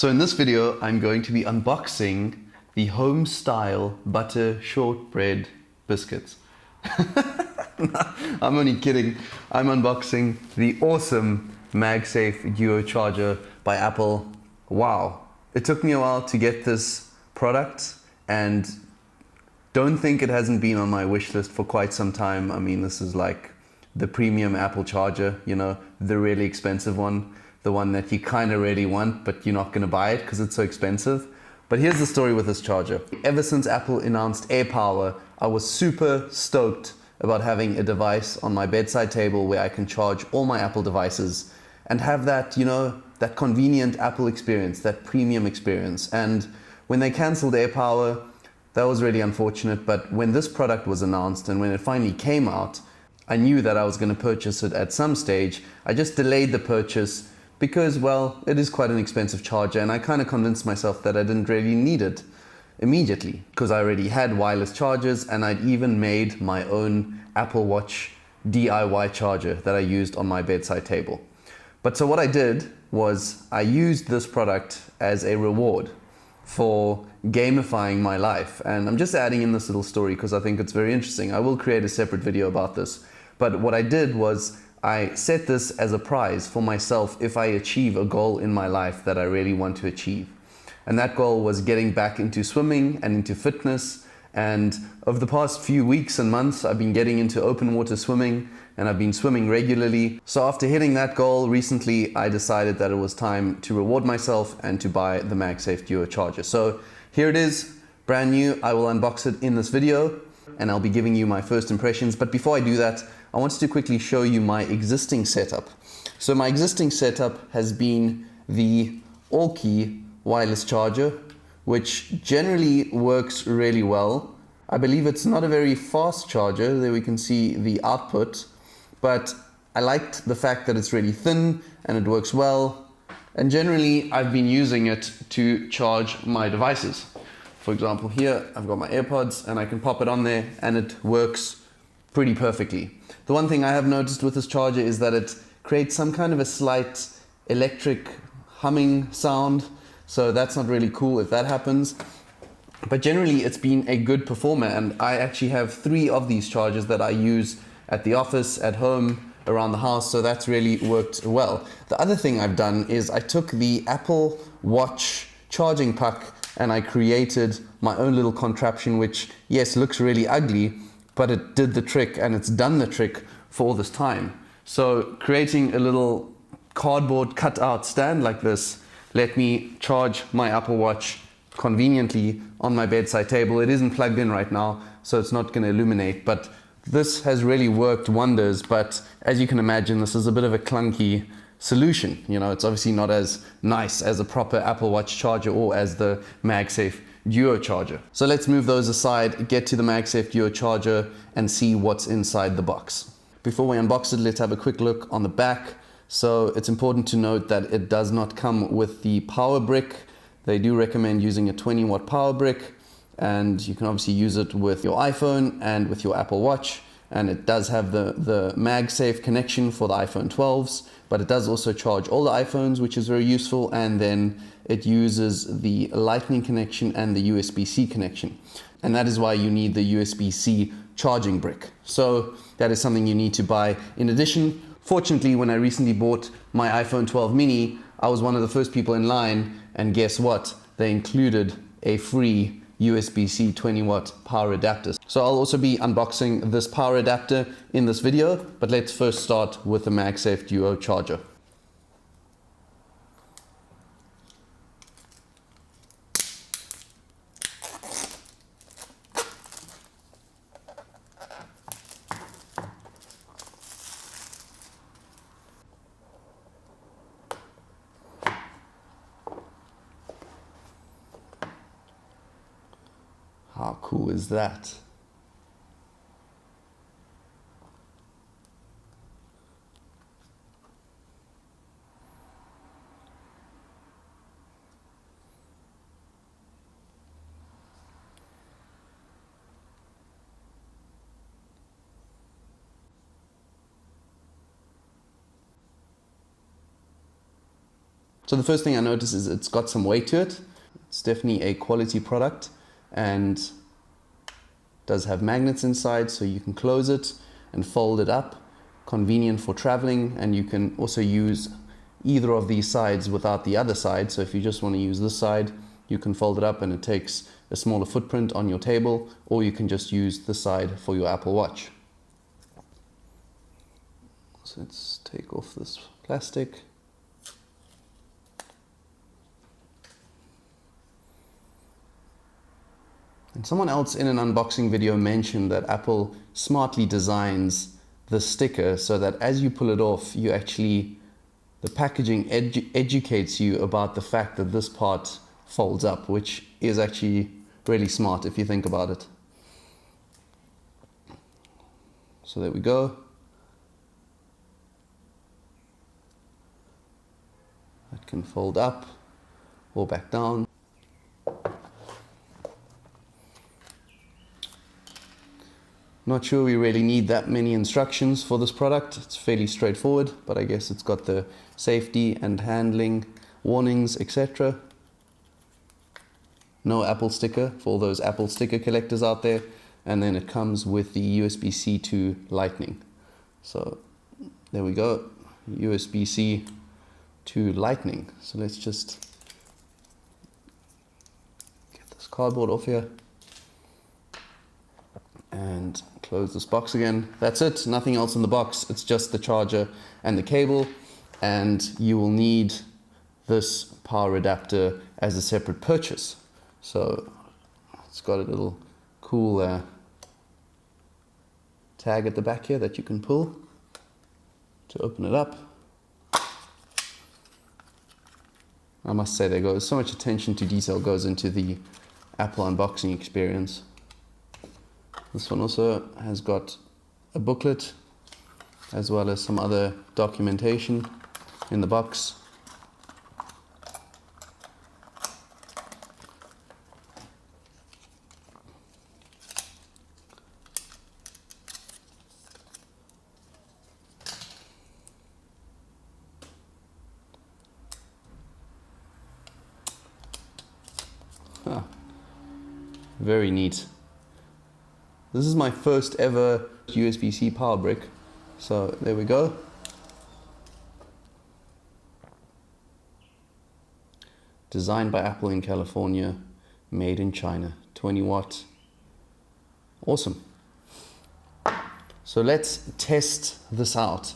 So in this video, I'm going to be unboxing the home style butter shortbread biscuits. I'm only kidding. I'm unboxing the awesome MagSafe Duo Charger by Apple. Wow. It took me a while to get this product and don't think it hasn't been on my wish list for quite some time. I mean, this is like the premium Apple charger, you know, the really expensive one. The one that you kind of really want, but you're not going to buy it because it's so expensive. But here's the story with this charger. Ever since Apple announced AirPower, I was super stoked about having a device on my bedside table where I can charge all my Apple devices and have that, you know, that convenient Apple experience, that premium experience. And when they canceled AirPower, that was really unfortunate. But when this product was announced and when it finally came out, I knew that I was going to purchase it at some stage. I just delayed the purchase because, well, it is quite an expensive charger and I kind of convinced myself that I didn't really need it immediately because I already had wireless chargers and I'd even made my own Apple Watch DIY charger that I used on my bedside table. But so what I did was I used this product as a reward for gamifying my life. And I'm just adding in this little story because I think it's very interesting. I will create a separate video about this. But what I did was I set this as a prize for myself if I achieve a goal in my life that I really want to achieve. And that goal was getting back into swimming and into fitness. And over the past few weeks and months, I've been getting into open water swimming and I've been swimming regularly. So after hitting that goal recently, I decided that it was time to reward myself and to buy the MagSafe Duo Charger. So here it is, brand new. I will unbox it in this video and I'll be giving you my first impressions. But before I do that, I wanted to quickly show you my existing setup. So my existing setup has been the all-key wireless charger, which generally works really well. I believe it's not a very fast charger. There we can see the output, but I liked the fact that it's really thin and it works well. And generally, I've been using it to charge my devices. For example, here I've got my AirPods and I can pop it on there and it works pretty perfectly. The one thing I have noticed with this charger is that it creates some kind of a slight electric humming sound. So that's not really cool if that happens. But generally it's been a good performer and I actually have 3 of these chargers that I use at the office, at home, around the house. So that's really worked well. The other thing I've done is I took the Apple Watch charging puck and I created my own little contraption, which yes, looks really ugly, but it did the trick and it's done the trick for all this time. So creating a little cardboard cutout stand like this let me charge my Apple Watch conveniently on my bedside table. It isn't plugged in right now, so it's not going to illuminate, but this has really worked wonders. But as you can imagine, this is a bit of a clunky solution. You know, it's obviously not as nice as a proper Apple Watch charger or as the MagSafe Duo Charger. So let's move those aside, get to the MagSafe Duo Charger and see what's inside the box. Before we unbox it, let's have a quick look on the back. So it's important to note that it does not come with the power brick. They do recommend using a 20-watt power brick, and you can obviously use it with your iPhone and with your Apple Watch. And it does have the MagSafe connection for the iPhone 12s, but it does also charge all the iPhones, which is very useful. And then it uses the Lightning connection and the USB-C connection. And that is why you need the USB-C charging brick. So that is something you need to buy in addition. Fortunately, when I recently bought my iPhone 12 mini, I was one of the first people in line, and guess what? They included a free USB-C 20-watt power adapter. So I'll also be unboxing this power adapter in this video, but let's first start with the MagSafe Duo Charger. How cool is that? So the first thing I notice is it's got some weight to it. It's definitely a quality product and does have magnets inside, so you can close it and fold it up. Convenient for traveling, and you can also use either of these sides without the other side. So if you just want to use this side, you can fold it up and it takes a smaller footprint on your table, or you can just use this side for your Apple Watch. So let's take off this plastic. And someone else in an unboxing video mentioned that Apple smartly designs the sticker so that as you pull it off, you actually, the packaging educates you about the fact that this part folds up, which is actually really smart if you think about it. So there we go. It can fold up or back down. Not sure we really need that many instructions for this product. It's fairly straightforward, but I guess it's got the safety and handling warnings, etc. No Apple sticker for all those Apple sticker collectors out there. And then it comes with the USB-C to Lightning. So there we go, USB-C to Lightning. So let's just get this cardboard off here and close this box again. That's it, nothing else in the box. It's just the charger and the cable, and you will need this power adapter as a separate purchase. So it's got a little cool tag at the back here that you can pull to open it up. I must say, there goes so much attention to detail goes into the Apple unboxing experience. This one also has got a booklet as well as some other documentation in the box. Ah, very neat. This is my first ever USB-C power brick. So there we go. Designed by Apple in California, made in China, 20 watt. Awesome. So let's test this out,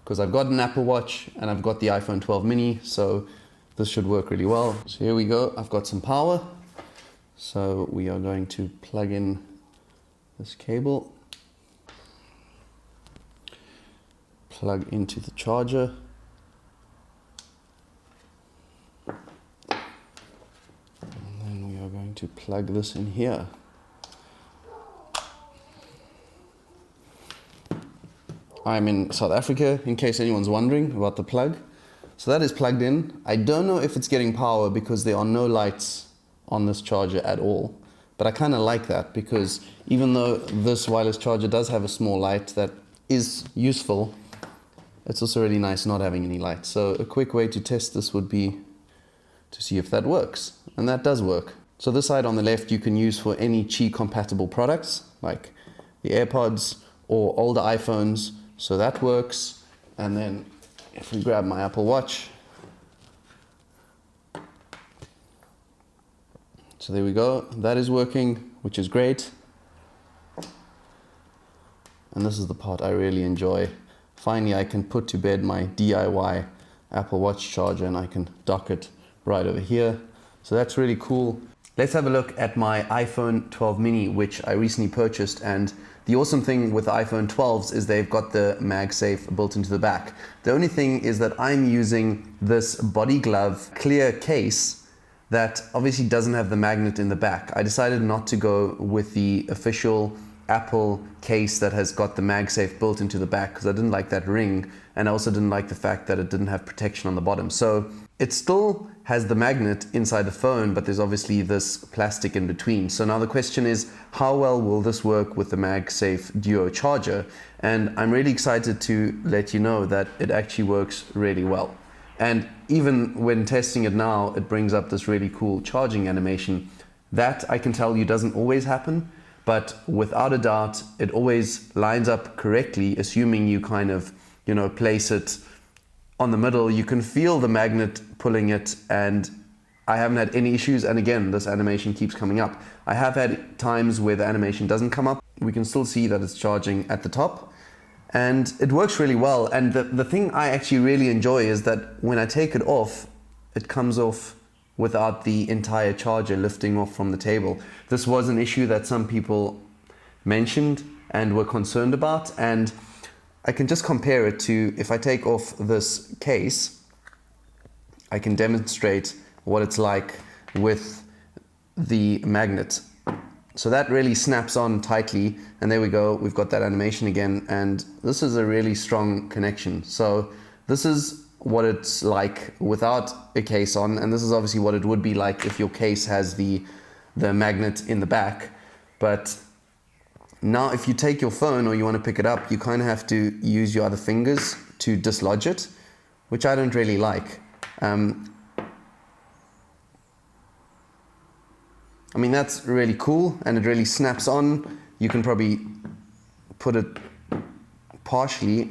because I've got an Apple Watch and I've got the iPhone 12 mini, so this should work really well. So here we go, I've got some power. So we are going to plug in this cable, plug into the charger, and then we are going to plug this in here. I'm in South Africa, in case anyone's wondering about the plug. So that is plugged in. I don't know if it's getting power because there are no lights on this charger at all. But I kind of like that, because even though this wireless charger does have a small light that is useful, it's also really nice not having any light. So a quick way to test this would be to see if that works. And that does work. So this side on the left you can use for any Qi compatible products, like the AirPods or older iPhones. So that works. And then if we grab my Apple Watch, so there we go, that is working, which is great. And this is the part I really enjoy. Finally, I can put to bed my DIY Apple Watch charger and I can dock it right over here. So that's really cool. Let's have a look at my iPhone 12 mini, which I recently purchased. And the awesome thing with the iPhone 12s is they've got the MagSafe built into the back. The only thing is that I'm using this body glove clear case that obviously doesn't have the magnet in the back. I decided not to go with the official Apple case that has got the MagSafe built into the back because I didn't like that ring, and I also didn't like the fact that it didn't have protection on the bottom. So it still has the magnet inside the phone, but there's obviously this plastic in between. So now the question is, how well will this work with the MagSafe Duo Charger? And I'm really excited to let you know that it actually works really well. And even when testing it now, it brings up this really cool charging animation. That I can tell you doesn't always happen, but without a doubt, it always lines up correctly, assuming you kind of, place it on the middle. You can feel the magnet pulling it, and I haven't had any issues. And again, this animation keeps coming up. I have had times where the animation doesn't come up. We can still see that it's charging at the top, and it works really well. And the thing I actually really enjoy is that when I take it off, it comes off without the entire charger lifting off from the table. This was an issue that some people mentioned and were concerned about, and I can just compare it to, if I take off this case, I can demonstrate what it's like with the magnet. So that really snaps on tightly, and there we go, we've got that animation again, and this is a really strong connection. So this is what it's like without a case on, and this is obviously what it would be like if your case has the magnet in the back. But now if you take your phone or you want to pick it up, you kind of have to use your other fingers to dislodge it, which I don't really like. I mean, that's really cool, and it really snaps on. You can probably put it partially,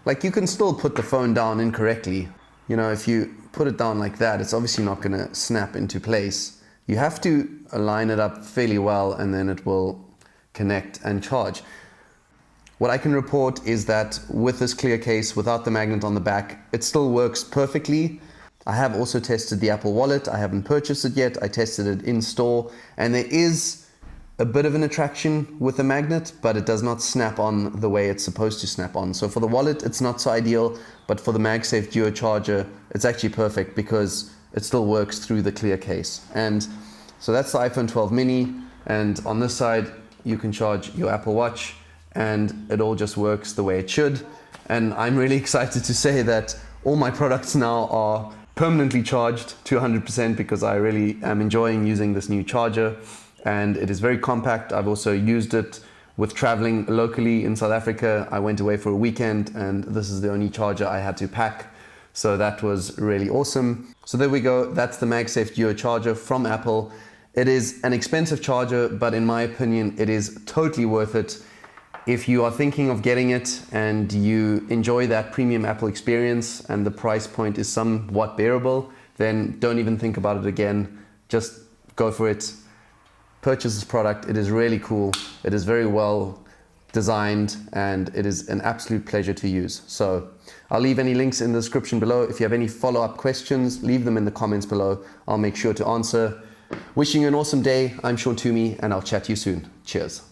like you can still put the phone down incorrectly. If you put it down like that, it's obviously not going to snap into place. You have to align it up fairly well, and then it will connect and charge. What I can report is that with this clear case, without the magnet on the back, it still works perfectly. I have also tested the Apple Wallet. I haven't purchased it yet. I tested it in store, and there is a bit of an attraction with the magnet, but it does not snap on the way it's supposed to snap on. So for the wallet, it's not so ideal, but for the MagSafe Duo Charger, it's actually perfect because it still works through the clear case. And so that's the iPhone 12 mini, and on this side, you can charge your Apple Watch, and it all just works the way it should. And I'm really excited to say that all my products now are permanently charged to 100% because I really am enjoying using this new charger, and it is very compact. I've also used it with traveling locally in South Africa. I went away for a weekend, and this is the only charger I had to pack. So that was really awesome. So there we go. That's the MagSafe Duo Charger from Apple. It is an expensive charger, but in my opinion, it is totally worth it. If you are thinking of getting it and you enjoy that premium Apple experience and the price point is somewhat bearable, then don't even think about it again. Just go for it. Purchase this product. It is really cool. It is very well designed, and it is an absolute pleasure to use. So I'll leave any links in the description below. If you have any follow-up questions, leave them in the comments below. I'll make sure to answer. Wishing you an awesome day. I'm Sean Toomey, and I'll chat to you soon. Cheers.